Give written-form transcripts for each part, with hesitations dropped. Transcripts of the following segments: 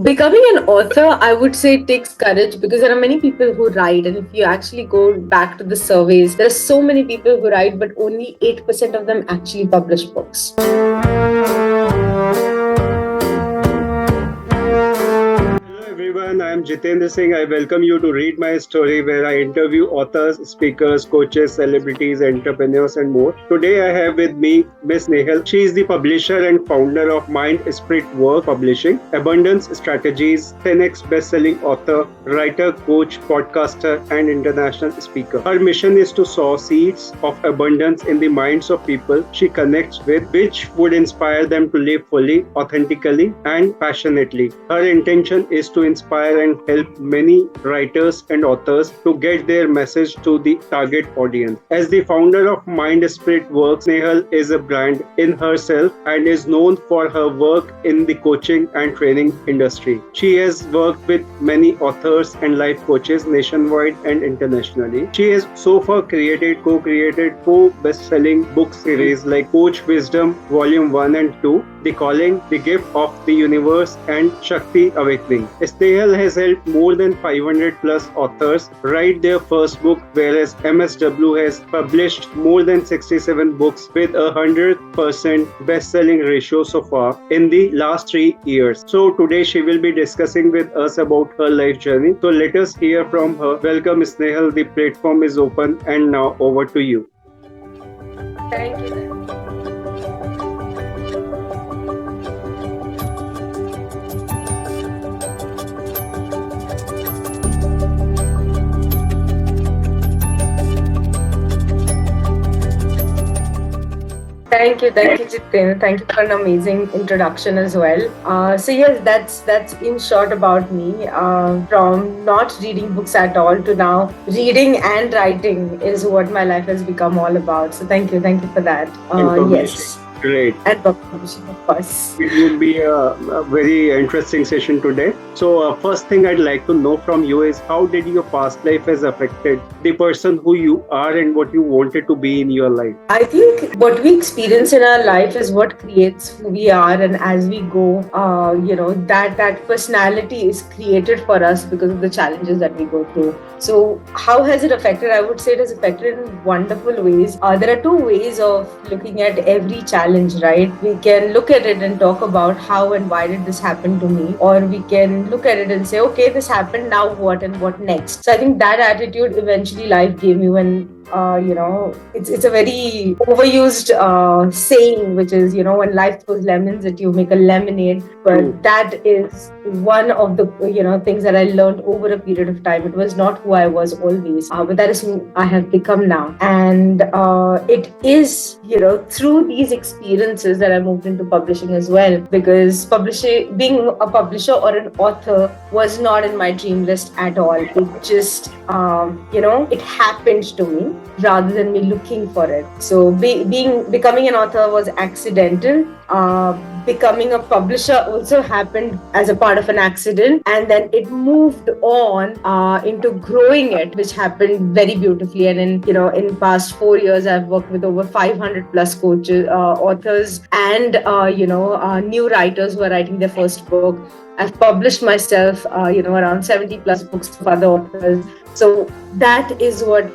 Becoming an author, I would say, takes courage because there are many people who write, and if you actually go back to the surveys, there are so many people who write, but only 8% of them actually publish books. Hello everyone, I am Jitendra Singh. I welcome you to Read My Story, where I interview authors, speakers, coaches, celebrities, entrepreneurs, and more. Today I have with me Miss Snehal. She is the publisher and founder of Mind Spirit Work Publishing, Abundance Strategies, 10x best-selling author, writer, coach, podcaster, and international speaker. Her mission is to sow seeds of abundance in the minds of people she connects with, which would inspire them to live fully, authentically, and passionately. Her intention is to inspire and help many writers and authors to get their message to the target audience. As the founder of Mind Spirit Works, Snehal is a brand in herself and is known for her work in the coaching and training industry. She has worked with many authors and life coaches nationwide and internationally. She has so far co-created four best-selling book series like Coach Wisdom Volume 1 and 2, The Calling, The Gift of the Universe, and Shakti Awakening. Snehal has helped more than 500 plus authors write their first book, whereas MSW has published more than 67 books with a 100% best-selling ratio so far in the last 3 years. So today she will be discussing with us about her life journey. So let us hear from her. Welcome Snehal, the platform is open and now over to you. Thank you. Thank you, Jiten. Thank you for an amazing introduction as well. So yes, that's in short about me. From not reading books at all to now reading and writing is what my life has become all about. So thank you for that. And publishing. Yes, Great. and publishing, of course. It would be a very interesting session today. So, first thing I'd like to know from you is how did your past life has affected the person who you are and what you wanted to be in your life? I think what we experience in our life is what creates who we are, and as we go, that personality is created for us because of the challenges that we go through. So, how has it affected? I would say it has affected in wonderful ways. There are two ways of looking at every challenge, right? We can look at it and talk about how and why did this happen to me, or we can look at it and say, okay, this happened, now what and what next? So, I think that attitude eventually life gave me when it's a very overused saying, which is, when life throws lemons at you, make a lemonade. But that is one of the things that I learned over a period of time. It was not who I was always, but that is who I have become now. And it is through these experiences that I moved into publishing as well, because being a publisher or an author was not in my dream list at all. It just it happened to me rather than me looking for it. So becoming an author was accidental. Becoming a publisher also happened as a part of an accident, and then it moved on into growing it, which happened very beautifully. And in past 4 years, I've worked with over 500 plus coaches, authors, and new writers who are writing their first book. I've published myself, around 70 plus books of other authors. So that is what,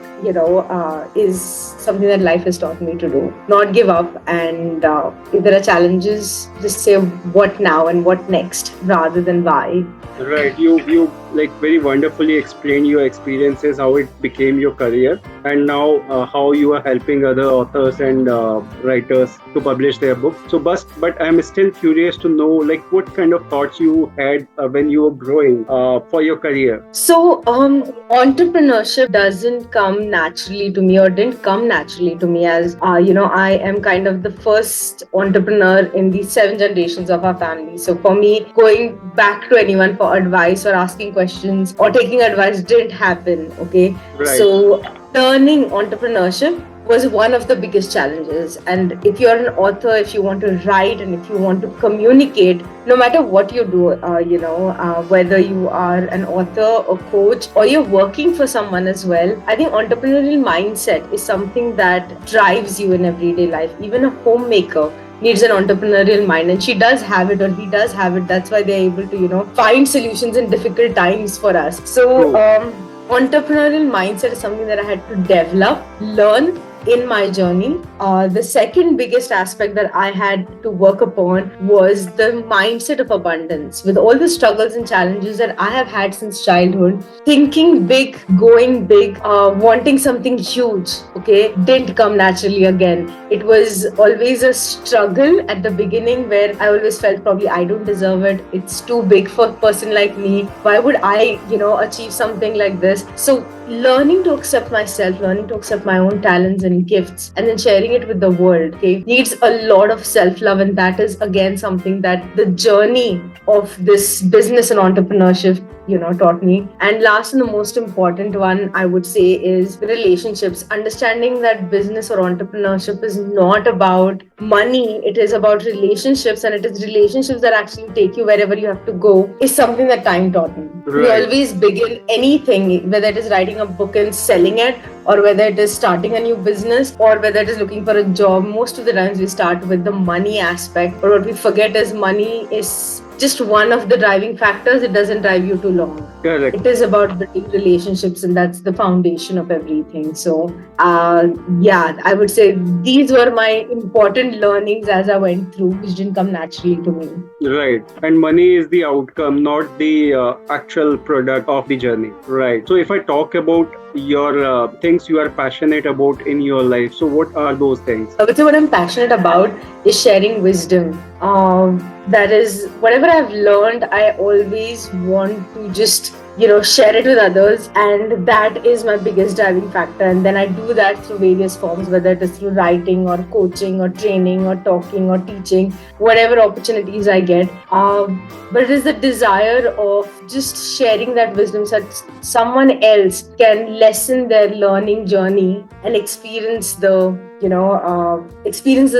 is something that life has taught me to do. Not give up. And if there are challenges, just say what now and what next rather than why. Right. You like very wonderfully explained your experiences, how it became your career, and now how you are helping other authors and writers to publish their books. So, but I'm still curious to know, like, what kind of thoughts you had when you were growing for your career. So, entrepreneurship doesn't come naturally to me, or didn't come naturally to me, as I am kind of the first entrepreneur in the 7 generations of our family. So, for me, going back to anyone for advice or asking questions or taking advice didn't happen. Okay, Right. So learning entrepreneurship was one of the biggest challenges. And if you're an author, if you want to write, and if you want to communicate, no matter what you do, whether you are an author, a coach, or you're working for someone as well, I think entrepreneurial mindset is something that drives you in everyday life. Even a homemaker needs an entrepreneurial mind, and she does have it, or he does have it. That's why they're able to, find solutions in difficult times for us. So, True. entrepreneurial mindset is something that I had to develop, learn in my journey. The second biggest aspect that I had to work upon was the mindset of abundance. With all the struggles and challenges that I have had since childhood, thinking big, going big, wanting something huge, okay, didn't come naturally again. It was always a struggle at the beginning where I always felt probably I don't deserve it. It's too big for a person like me. Why would I, achieve something like this? So learning to accept myself, learning to accept my own talents and gifts, and then sharing it with the world, okay, needs a lot of self-love. And that is again something that the journey of this business and entrepreneurship, taught me. And last and the most important one, I would say, is relationships. Understanding that business or entrepreneurship is not about money, it is about relationships, and it is relationships that actually take you wherever you have to go, is something that time taught me. We Right. always begin anything, whether it is writing a book and selling it, or whether it is starting a new business, or whether it is looking for a job. Most of the times we start with the money aspect, but what we forget is money is just one of the driving factors. It doesn't drive you too long. Correct. It is about building relationships, and that's the foundation of everything. So, yeah, I would say these were my important learnings as I went through, which didn't come naturally to me. Right. And money is the outcome, not the actual product of the journey. Right. So if I talk about your things you are passionate about in your life, so what are those things? I would say what I'm passionate about is sharing wisdom. That is, whatever I've learned, I always want to just, share it with others. And that is my biggest driving factor. And then I do that through various forms, whether it is through writing or coaching or training or talking or teaching, whatever opportunities I get. But it is the desire of just sharing that wisdom so that someone else can lessen their learning journey and experience the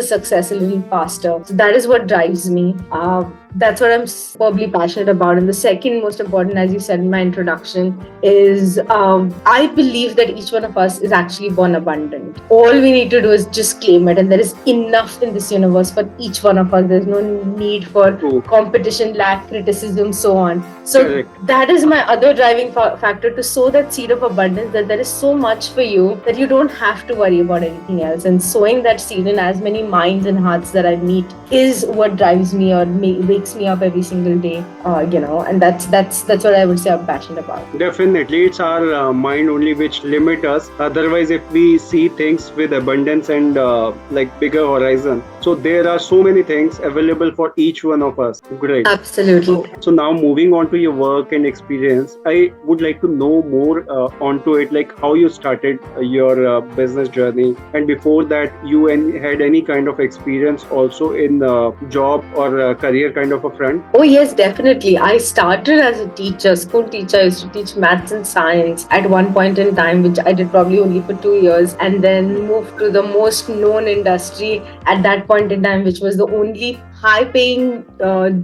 success a little faster. So that is what drives me. That's what I'm superbly passionate about. And the second most important, as you said in my introduction, is I believe that each one of us is actually born abundant. All we need to do is just claim it, and there is enough in this universe for each one of us. There's no need for competition, lack, criticism, so on. So Correct. that is my other driving factor, to sow that seed of abundance, that there is so much for you that you don't have to worry about anything else. And sowing that seed in as many minds and hearts that I meet is what drives me, or wakes me up every single day. And that's what I would say I'm passionate about. Definitely, it's our mind only which limit us. Otherwise, if we see things with abundance and like bigger horizon, so there are so many things available for each one of us. Great. Absolutely. So now moving on to your work and experience, I would like to know more onto it, like how you started your business journey, and before that, you had any kind of experience also in job or career kind of a front. Oh yes, definitely. I started as a teacher, school teacher. I used to teach maths and science at one point in time, which I did probably only for 2 years, and then moved to the most known industry at that point in time, which was the only high-paying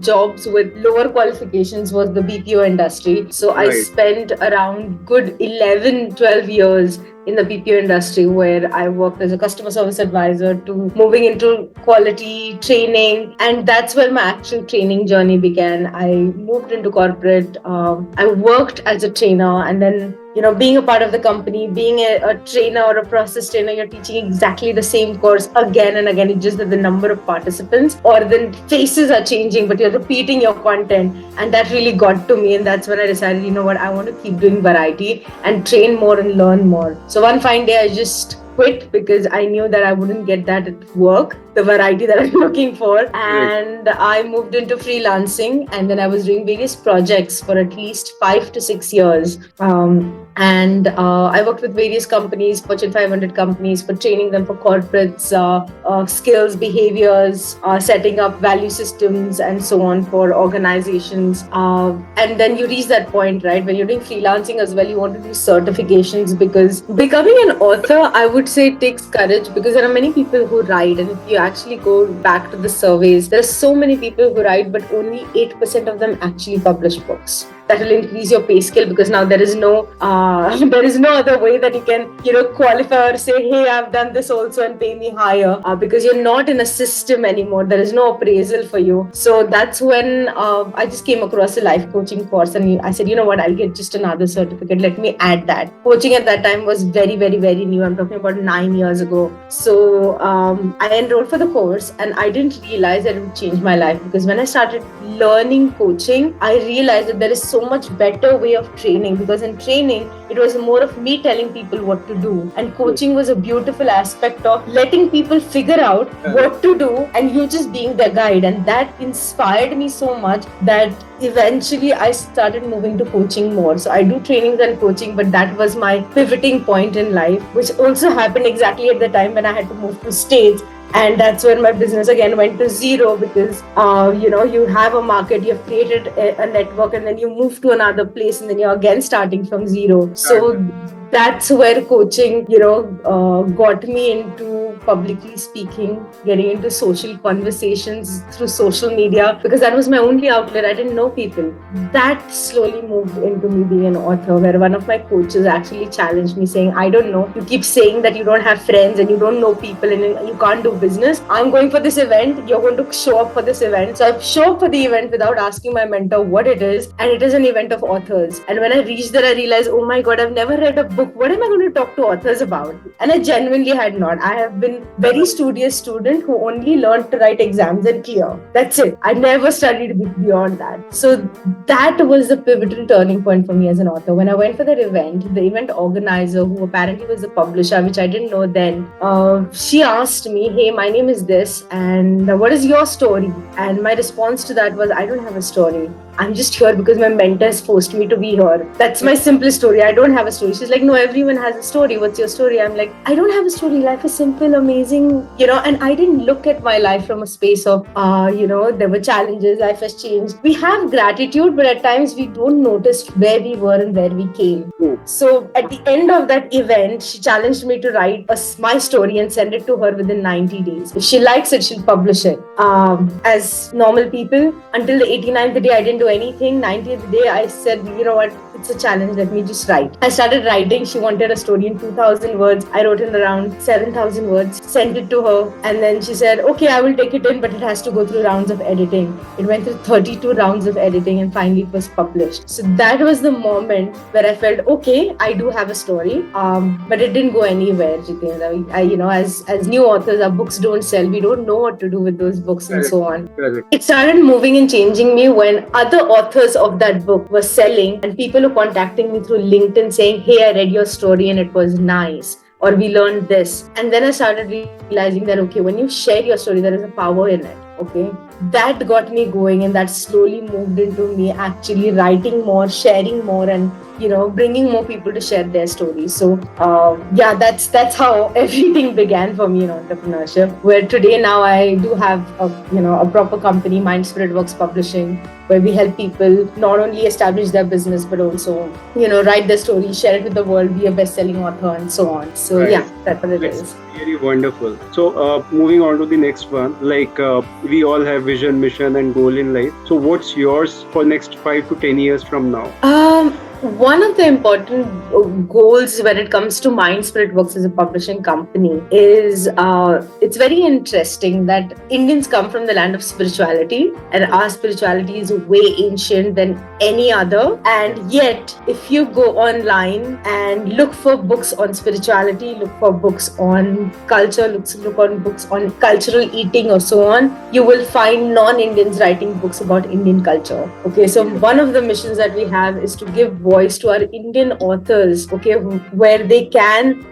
jobs with lower qualifications, was the BPO industry. So I spent around good 11, 12 years in the BPO industry, where I worked as a customer service advisor to moving into quality training. And that's where my actual training journey began. I moved into corporate. I worked as a trainer, and then being a part of the company, being a trainer or a process trainer, you're teaching exactly the same course again and again. It's just that the number of participants or the faces are changing, but you're repeating your content. And that really got to me. And that's when I decided, I want to keep doing variety and train more and learn more. So one fine day, I just quit because I knew that I wouldn't get that at work, the variety that I'm looking for. And I moved into freelancing, and then I was doing various projects for at least 5 to 6 years. And I worked with various companies, Fortune 500 companies, for training them for corporates, skills, behaviors, setting up value systems, and so on for organizations. And then you reach that point, right? When you're doing freelancing as well, you want to do certifications, because becoming an author, I would say, takes courage, because there are many people who write. And if you actually go back to the surveys, there are so many people who write, but only 8% of them actually publish books. that will increase your pay scale, because now there is no there is no other way that you can qualify or say, hey, I've done this also and pay me higher, because you're not in a system anymore. There is no appraisal for you. So that's when I just came across a life coaching course, and I said, you know what, I'll get just another certificate, let me add that. Coaching at that time was very, very, very new. I'm talking about 9 years ago. So I enrolled for the course, and I didn't realize that it would change my life, because when I started learning coaching, I realized that there is so much better way of training, because in training it was more of me telling people what to do, and coaching was a beautiful aspect of letting people figure out what to do and you just being their guide. And that inspired me so much that eventually I started moving to coaching more. So I do trainings and coaching, but that was my pivoting point in life, which also happened exactly at the time when I had to move to States. And that's when my business again went to zero, because you have a market, you've created a network, and then you move to another place, and then you're again starting from zero. So that's where coaching got me into publicly speaking, getting into social conversations through social media, because that was my only outlet. I didn't know people. That slowly moved into me being an author, where one of my coaches actually challenged me, saying, I don't know, you keep saying that you don't have friends and you don't know people and you can't do business. I'm going for this event, you're going to show up for this event. So I show up for the event without asking my mentor what it is, and it is an event of authors. And when I reached there, I realized, oh my god, I've never read a book. What am I going to talk to authors about? And I genuinely had not. I have been very studious student who only learned to write exams and clear. That's it. I never studied beyond that. So that was the pivotal turning point for me as an author. When I went for that event, the event organizer, who apparently was a publisher, which I didn't know then, she asked me, hey, my name is this, and what is your story? And my response to that was, I don't have a story. I'm just here because my mentors forced me to be here. That's my simplest story. I don't have a story. She's like, no, everyone has a story. What's your story? I'm like, I don't have a story. Life is simple, amazing, and I didn't look at my life from a space of, there were challenges, life has changed. We have gratitude, but at times we don't notice where we were and where we came. So at the end of that event, she challenged me to write my story and send it to her within 90 days. If she likes it, she'll publish it. As normal people, until the 89th day, I didn't do anything. 90th day, I said, you know what, it's a challenge, let me just write. I started writing. She wanted a story in 2,000 words. I wrote in around 7,000 words, sent it to her, and then she said, okay, I will take it in, but it has to go through rounds of editing. It went through 32 rounds of editing, and finally it was published. So that was the moment where I felt, okay, I do have a story, but it didn't go anywhere, Jitendra. As new authors, our books don't sell. We don't know what to do with those books and so on. It started moving and changing me when other authors of that book were selling, and people were contacting me through LinkedIn saying, hey, I read your story and it was nice, or we learned this. And then I started realizing that, okay, when you share your story, there is a power in it. Okay, that got me going, and that slowly moved into me actually writing more, sharing more, and bringing more people to share their stories. So that's how everything began for me in entrepreneurship, where today now I do have a proper company, Mind Spirit Works Publishing, where we help people not only establish their business, but also write their story, share it with the world, be a best-selling author, and so on. So that's what it is. Really wonderful. So moving on to the next one, we all have vision, mission, and goal in life. So what's yours for next 5 to 10 years from now? One of the important goals when it comes to Mind Spirit Works as a publishing company is it's very interesting that Indians come from the land of spirituality, and our spirituality is way ancient than any other. And yet, if you go online and look for books on spirituality, look for books on culture, look on books on cultural eating or so on, you will find non-Indians writing books about Indian culture. Okay, so one of the missions that we have is to give voice to our Indian authors, okay, where it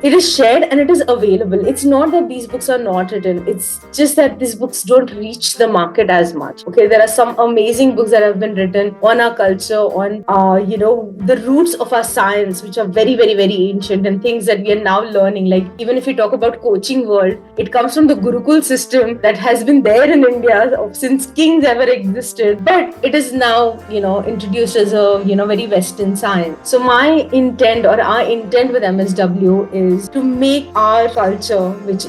is shared and it is available. It's not that these books are not written, it's just that these books don't reach the market as much. Okay, there are some amazing books that have been written on our culture, on the roots of our science, which are very, very, very ancient, and things that we are now learning. Like, even if you talk about coaching world, it comes from the Gurukul system that has been there in India since kings ever existed, but it is now introduced as a very Western science. So my intent, or our intent with MSW, is to make our culture, which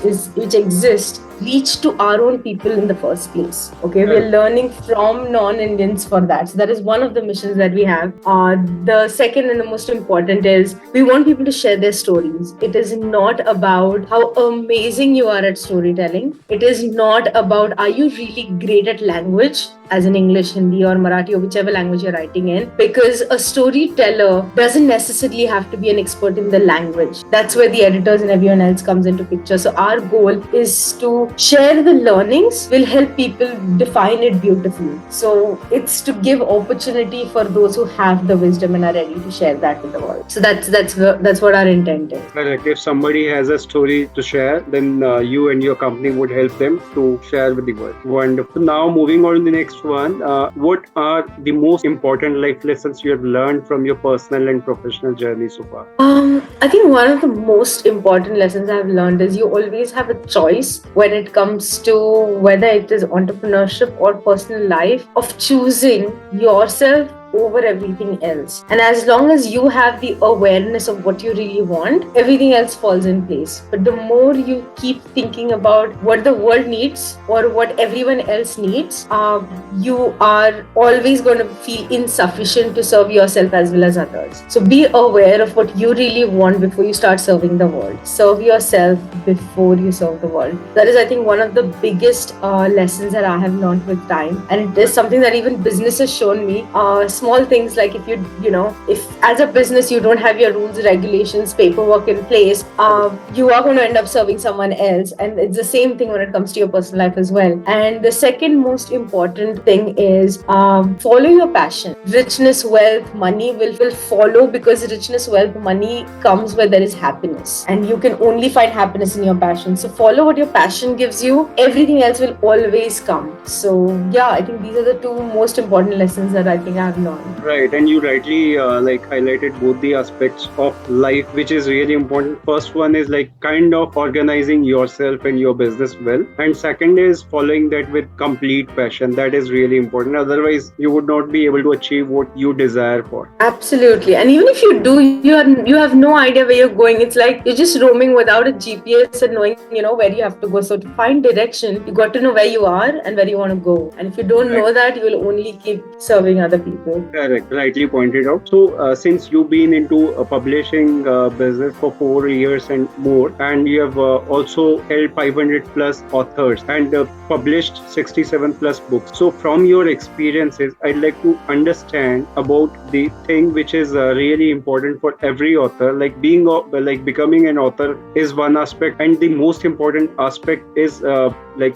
exists, reach to our own people in the first place. Okay, we are Correct. learning from non-Indians for that. So that is one of the missions that we have. The second and the most important is we want people to share their stories. It is not about how amazing you are at storytelling. It is not about are you really great at language, as in English, Hindi, or Marathi, or whichever language you're writing in, because a storyteller doesn't necessarily have to be an expert in the language. That's where the editors and everyone else comes into picture. So our goal is to share the learnings, will help people define it beautifully. So it's to give opportunity for those who have the wisdom and are ready to share that with the world. So that's what our intent is. Correct. If somebody has a story to share, then you and your company would help them to share with the world. Wonderful. Now, moving on to the next one. What are the most important life lessons you have learned from your personal and professional journey so far? I think one of the most important lessons I've learned is you always have a choice when it comes to whether it is entrepreneurship or personal life of choosing yourself over everything else. And as long as you have the awareness of what you really want, everything else falls in place. But the more you keep thinking about what the world needs or what everyone else needs, you are always going to feel insufficient to serve yourself as well as others. So be aware of what you really want before you start serving the world. Serve yourself before you serve the world. That is, I think, one of the biggest lessons that I have learned with time. And it is something that even business has shown me. Small things like if if as a business you don't have your rules, regulations, paperwork in place, you are going to end up serving someone else. And it's the same thing when it comes to your personal life as well. And the second most important thing is follow your passion. Richness, wealth, money will follow, because richness, wealth, money comes where there is happiness, and you can only find happiness in your passion. So follow what your passion gives you. Everything else will always come. So yeah, I think these are the two most important lessons that I think I have learned. Right, and you rightly highlighted both the aspects of life, which is really important. First one is like kind of organizing yourself and your business well, and second is following that with complete passion. That is really important. Otherwise, you would not be able to achieve what you desire for. Absolutely. And even if you do, you have no idea where you're going. It's like you're just roaming without a GPS and knowing, where you have to go. So to find direction, you got to know where you are and where you want to go. And if you don't know that, you will only keep serving other people. Correct, rightly pointed out. So, since you've been into a publishing business for 4 years and more, and you have also held 500 plus authors and published 67 plus books. So, from your experiences, I'd like to understand about the thing which is really important for every author. Like becoming an author is one aspect, and the most important aspect is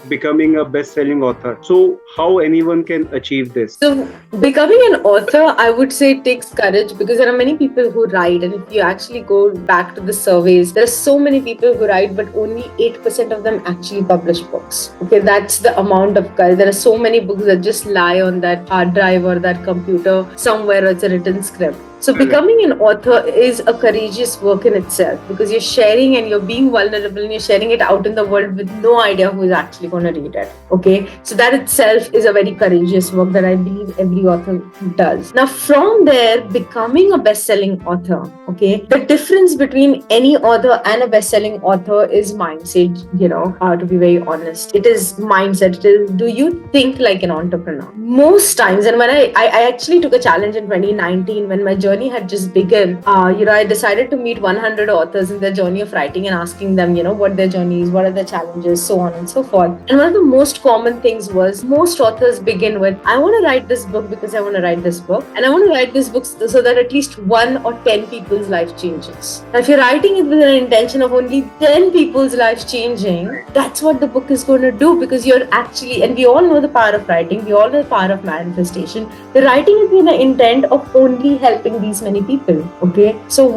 becoming a best-selling author. So, how anyone can achieve this? So, becoming an author, I would say it takes courage, because there are many people who write, and if you actually go back to the surveys, there are so many people who write, but only 8% of them actually publish books. Okay, that's the amount of courage. There are so many books that just lie on that hard drive or that computer somewhere. It's a written script. So becoming an author is a courageous work in itself, because you're sharing and you're being vulnerable and you're sharing it out in the world with no idea who is actually going to read it. Okay, so that itself is a very courageous work that I believe every author does. Now from there, becoming a best-selling author, okay, the difference between any author and a best-selling author is mindset. To be very honest, it is mindset. It is, do you think like an entrepreneur? Most times, and when I actually took a challenge in 2019 when my journey had just begun, I decided to meet 100 authors in their journey of writing and asking them, what their journey is, what are their challenges, so on and so forth. And one of the most common things was most authors begin with, I want to write this book because I want to write this book, and I want to write this book so that at least 1 or 10 people's life changes. Now, if you're writing it with an intention of only 10 people's life changing, that's what the book is going to do, because you're actually, and we all know the power of writing, we all know the power of manifestation. The writing is with the intent of only helping these many people. Okay, so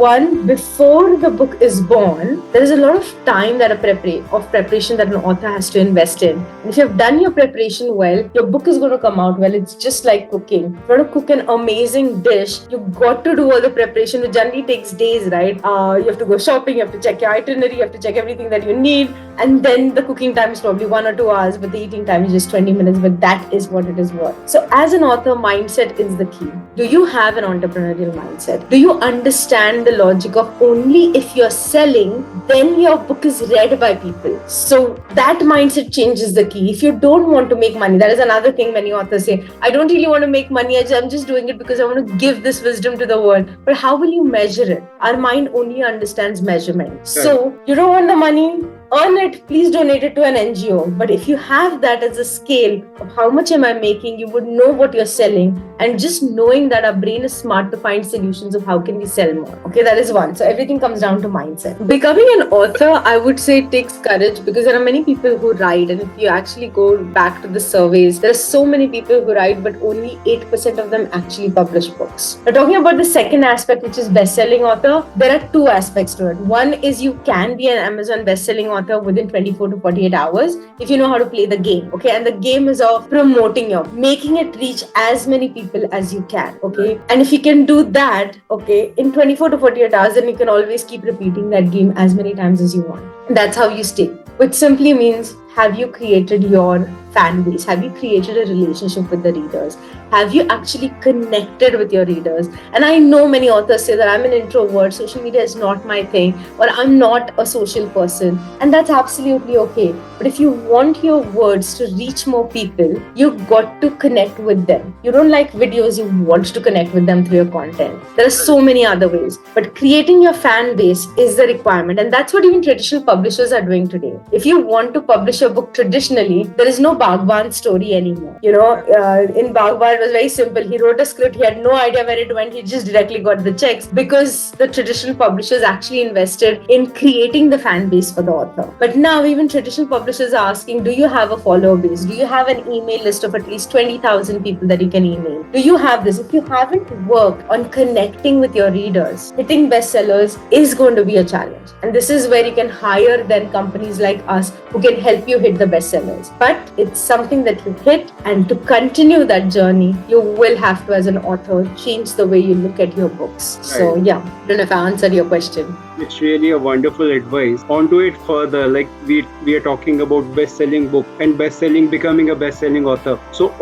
before the book is born, there is a lot of time that preparation that an author has to invest in. And if you have done your preparation well, your book is going to come out well. It's just like cooking. If you want to cook an amazing dish, you've got to do all the preparation, which generally takes days, right? You have to go shopping, you have to check your itinerary, you have to check everything that you need, and then the cooking time is probably 1 or 2 hours, but the eating time is just 20 minutes. But that is what it is worth. So as an author, mindset is the key. Do you have an entrepreneurial mindset. Do you understand the logic of only if you're selling, then your book is read by people? So that mindset changes the key. If you don't want to make money, that is another thing many authors say, I don't really want to make money, I'm just doing it because I want to give this wisdom to the world. But how will you measure it? Our mind only understands measurement. So you don't want the money, earn it, please donate it to an NGO. But if you have that as a scale of how much am I making, you would know what you're selling. And just knowing that our brain is smart to find solutions of how can we sell more. Okay, that is one. So everything comes down to mindset. Becoming an author, I would say it takes courage, because there are many people who write. And if you actually go back to the surveys, there are so many people who write, but only 8% of them actually publish books. Now, talking about the second aspect, which is best-selling author, there are two aspects to it. One is you can be an Amazon best-selling author within 24 to 48 hours if you know how to play the game. Okay, and the game is of promoting your, making it reach as many people as you can. Okay, and if you can do that, okay, in 24 to 48 hours, then you can always keep repeating that game as many times as you want. That's how you stay, which simply means, have you created your fan base? Have you created a relationship with the readers? Have you actually connected with your readers? And I know many authors say that I'm an introvert, social media is not my thing, or I'm not a social person. And that's absolutely okay. But if you want your words to reach more people, you've got to connect with them. You don't like videos, you want to connect with them through your content. There are so many other ways. But creating your fan base is the requirement. And that's what even traditional publishers are doing today. If you want to publish a book traditionally, there is no Bhagwan story anymore. In Bhagwan, it was very simple. He wrote a script, he had no idea where it went, he just directly got the checks, because the traditional publishers actually invested in creating the fan base for the author. But now even traditional publishers are asking, do you have a follower base? Do you have an email list of at least 20,000 people that you can email? Do you have this? If you haven't worked on connecting with your readers, hitting bestsellers is going to be a challenge. And this is where you can hire then companies like us who can help you hit the bestsellers. But it's something that you hit, and to continue that journey, you will have to, as an author, change the way you look at your books. Right. So yeah, I don't know if I answered your question. It's really a wonderful advice. Onto it further, like we are talking about best-selling book and best-selling, becoming a best-selling author. So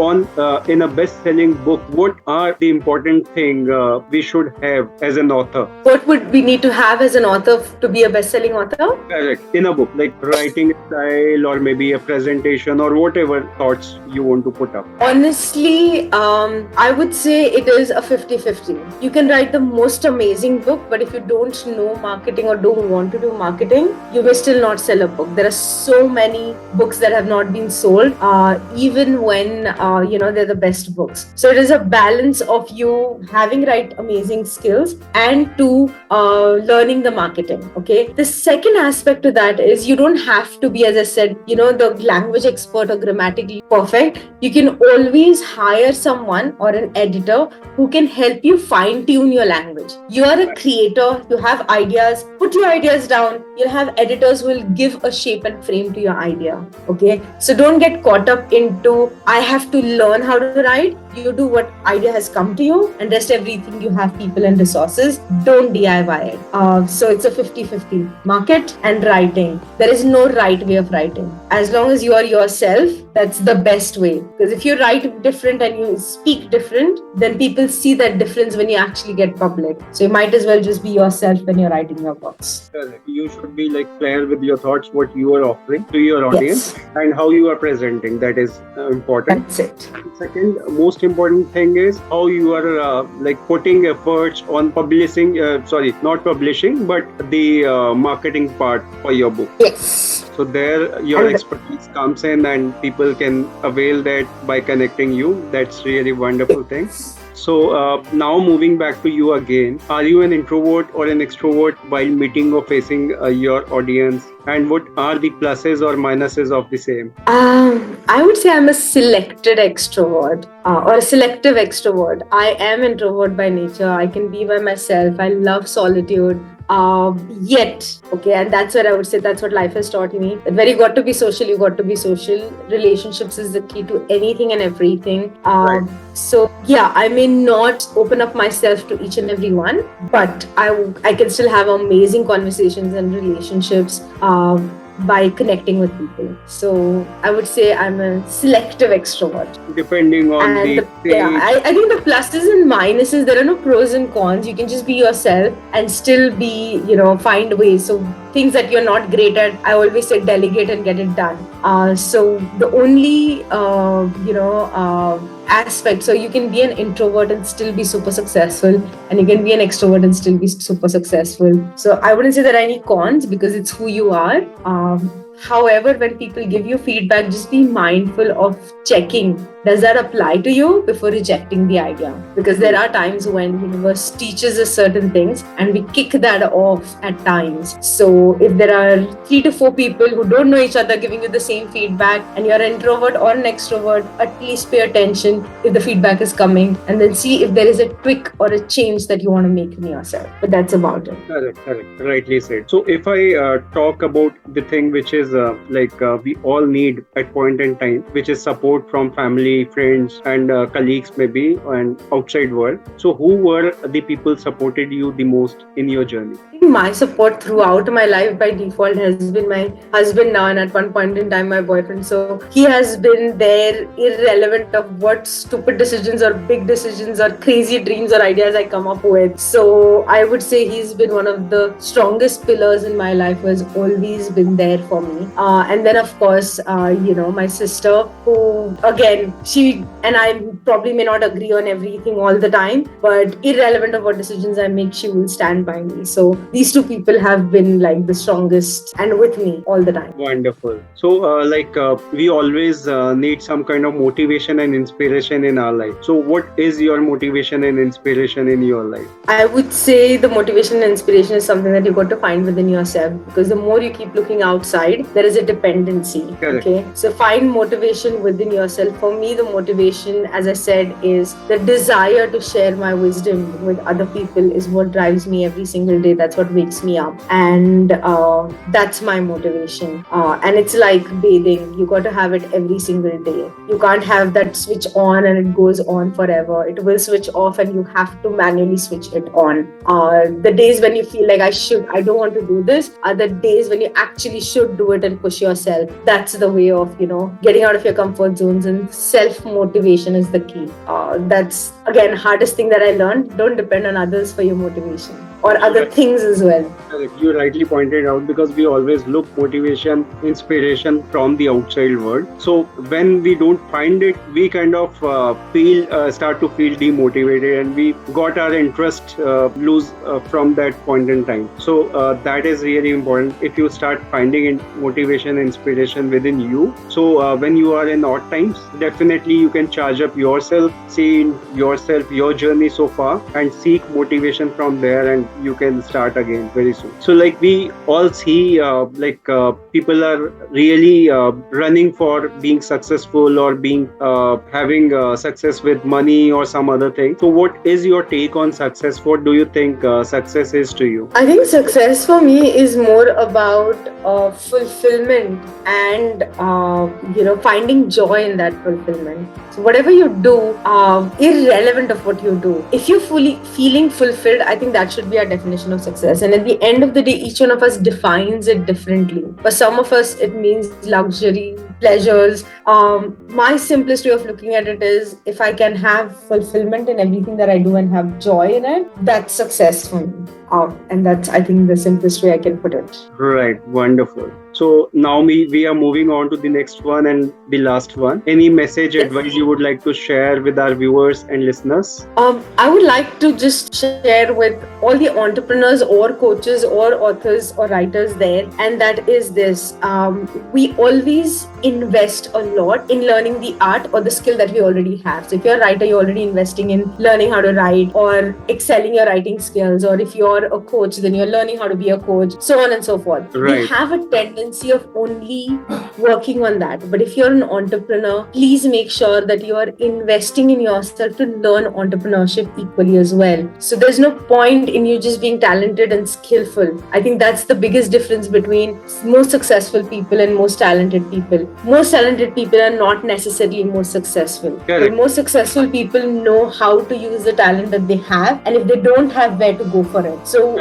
in a best-selling book, what are the important thing we should have as an author? What would we need to have as an author to be a best-selling author? Correct. In a book, like writing style or maybe a presentation or whatever thoughts you want to put up. Honestly, I would say it is a 50-50. You can write the most amazing book, but if you don't know marketing or don't want to do marketing, you may still not sell a book. There are so many books that have not been sold, even when they're the best books. So it is a balance of you having amazing skills and to learning the marketing. Okay. The second aspect to that is you don't have to be, as I said, the language expert or grammatically perfect. You can always hire someone or an editor who can help you fine tune your language. You are a creator, you have ideas, put your ideas down. You'll have editors who will give a shape and frame to your idea. Okay. So don't get caught up into, I have to learn how to write. You do what idea has come to you, and rest everything you have people and resources. Don't DIY it. So it's a 50-50. Market and writing. There is no right way of writing. As long as you are yourself, that's the best way. Because if you write different and you speak different, then people see that difference when you actually get public. So you might as well just be yourself when you're writing your books. You should be clear with your thoughts, what you are offering to your audience, yes, and how you are presenting. That is important. That's it. Second most important thing is how you are putting efforts on publishing, not publishing, but the marketing part for your book. Yes. So there your expertise comes in and people can avail that by connecting you. That's really wonderful thing. So now moving back to you again, are you an introvert or an extrovert while meeting or facing your audience? And what are the pluses or minuses of the same? I would say I'm a selected extrovert or a selective extrovert. I am introvert by nature. I can be by myself. I love solitude. And that's what I would say, that's what life has taught me. That where you got to be social, you got to be social. Relationships is the key to anything and everything. Right. So yeah, I may not open up myself to each and every one, but I can still have amazing conversations and relationships by connecting with people. So I would say I'm a selective extrovert. Depending on the Yeah, stage. I think the pluses and minuses, there are no pros and cons. You can just be yourself and still be, find ways. So things that you're not great at, I always say delegate and get it done. So the only, aspect, so you can be an introvert and still be super successful, and you can be an extrovert and still be super successful. So I wouldn't say there are any cons because it's who you are. However, when people give you feedback, just be mindful of checking, does that apply to you before rejecting the idea? Because there are times when universe teaches us certain things and we kick that off at times. So if there are 3 to 4 people who don't know each other giving you the same feedback and you're an introvert or an extrovert, at least pay attention if the feedback is coming and then see if there is a tweak or a change that you want to make in yourself. But that's about it. Correct, correct. Rightly said. So, if I talk about the thing which is we all need at point in time, which is support from family, friends, and colleagues, maybe, and outside world. So, who were the people supported you the most in your journey? My support throughout my life by default has been my husband now, and at one point in time, my boyfriend. So he has been there, irrelevant of what stupid decisions or big decisions or crazy dreams or ideas I come up with. So I would say he's been one of the strongest pillars in my life, who has always been there for me. And then, of course, my sister, who again, she and I probably may not agree on everything all the time, but irrelevant of what decisions I make, she will stand by me. So these 2 people have been like the strongest and with me all the time. Wonderful. So, we always need some kind of motivation and inspiration in our life. So, what is your motivation and inspiration in your life? I would say the motivation and inspiration is something that you got to find within yourself, because the more you keep looking outside, there is a dependency. Correct. Okay. So find motivation within yourself. For me, the motivation, as I said, is the desire to share my wisdom with other people is what drives me every single day. That's what wakes me up. And that's my motivation. And it's like bathing. You got to have it every single day. You can't have that switch on and it goes on forever. It will switch off and you have to manually switch it on. The days when you feel like I don't want to do this, are the days when you actually should do it and push yourself. That's the way of, getting out of your comfort zones, and self-motivation is the key. That's, again, hardest thing that I learned. Don't depend on others for your motivation or other things as well. Correct. You rightly pointed out, because we always look motivation, inspiration from the outside world. So when we don't find it, we kind of start to feel demotivated, and we got our interest lose from that point in time. So that is really important. If you start finding motivation, inspiration within you, so when you are in odd times, definitely you can charge up yourself, see yourself, your journey so far, and seek motivation from there, and you can start again very soon. So we all see people are really running for being successful or being having success with money or some other thing. So what is your take on success? What do you think success is to you? I think success for me is more about fulfillment and finding joy in that fulfillment. So whatever you do, irrelevant of what you do, if you're fully feeling fulfilled, I think that should be our definition of success. And at the end of the day, each one of us defines it differently. For some of us, it means luxury, pleasures. My simplest way of looking at it is, if I can have fulfillment in everything that I do and have joy in it, that's success for me. And that's, I think, the simplest way I can put it. Right, wonderful. So now we are moving on to the next one and the last one. Any message, advice you would like to share with our viewers and listeners? I would like to just share with all the entrepreneurs or coaches or authors or writers there, and that is this. We always invest a lot in learning the art or the skill that we already have. So if you're a writer, you're already investing in learning how to write or excelling your writing skills. Or if you're a coach, then you're learning how to be a coach, so on and so forth. Right. We have a tendency of only working on that. But if you're an entrepreneur, please make sure that you are investing in yourself to learn entrepreneurship equally as well. So there's no point in you just being talented and skillful. I think that's the biggest difference between most successful people and most talented people. Most talented people are not necessarily more successful. Correct. But most successful people know how to use the talent that they have, and if they don't have, where to go for it. So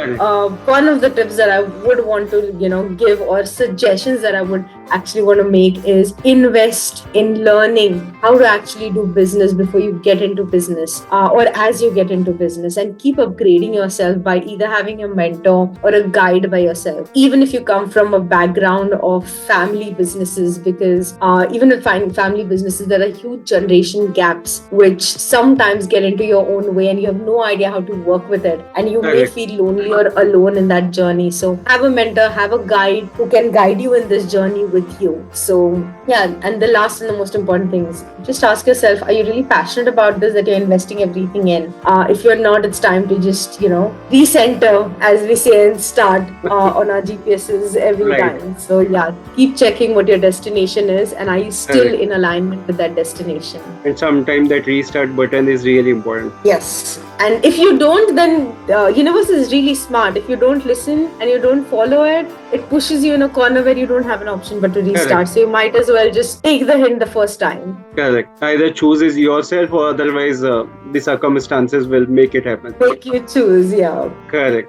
one of the tips that I would want to give, or suggestions that I would actually want to make is invest in learning how to actually do business before you get into business, or as you get into business, and keep upgrading yourself by either having a mentor or a guide by yourself, even if you come from a background of family businesses, because even with family businesses, there are huge generation gaps which sometimes get into your own way and you have no idea how to work with it, and you may Correct. feel lonely or alone in that journey. So have a mentor, have a guide who can guide you in this journey with you. So yeah, and the last and the most important thing is just ask yourself, are you really passionate about this that you're investing everything in? If you're not, it's time to just recenter, as we say, and start on our GPSs every Right. time. So yeah, keep checking what your destination is, and are you still Correct. in alignment with that destination? And sometimes that restart button is really important. Yes. And if you don't, then universe is really smart. If you don't listen and you don't follow it, it pushes you in a corner where you don't have an option but to Correct. restart. So you might as well just take the hint the first time. Correct. Either chooses yourself or otherwise the circumstances will make it happen. Make you choose, yeah. Correct.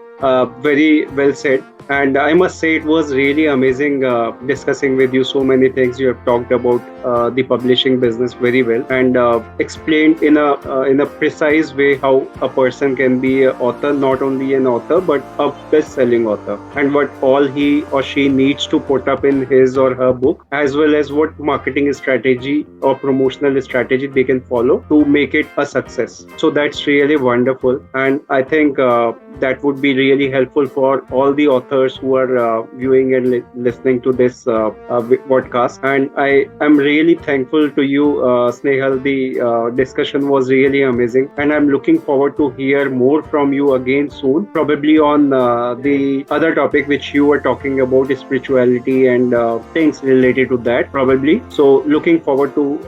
Very well said. And I must say, it was really amazing discussing with you so many things. You have talked about the publishing business very well and explained in a precise way how a person can be an author, not only an author but a best-selling author, and what all he or she needs to put up in his or her book, as well as what marketing strategy or promotional strategy they can follow to make it a success. So that's really wonderful, and I think that would be really helpful for all the authors who are viewing and listening to this podcast. And I am really thankful to you, Snehal. The discussion was really amazing, and I'm looking forward to hear more from you again soon, probably on the other topic which you were talking about, spirituality and things related to that, probably. So looking forward to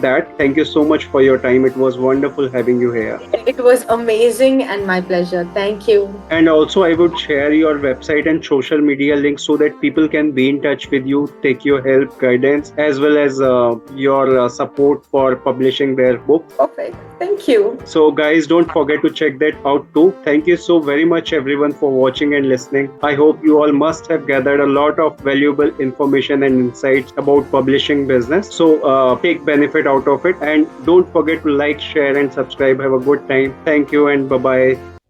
that. Thank you so much for your time. It was wonderful having you here. It was amazing and my pleasure. Thank you. And also, I would share your website and social media links so that people can be in touch with you, take your help, guidance, as well as your support for publishing their book. Perfect. Thank you. So, guys, don't forget to check that out too. Thank you so very much, everyone, for watching and listening. I hope you all must have gathered a lot of valuable information and insights about publishing business. So, take benefit out of it, and don't forget to like, share, and subscribe. Have a good time. Thank you, and bye bye.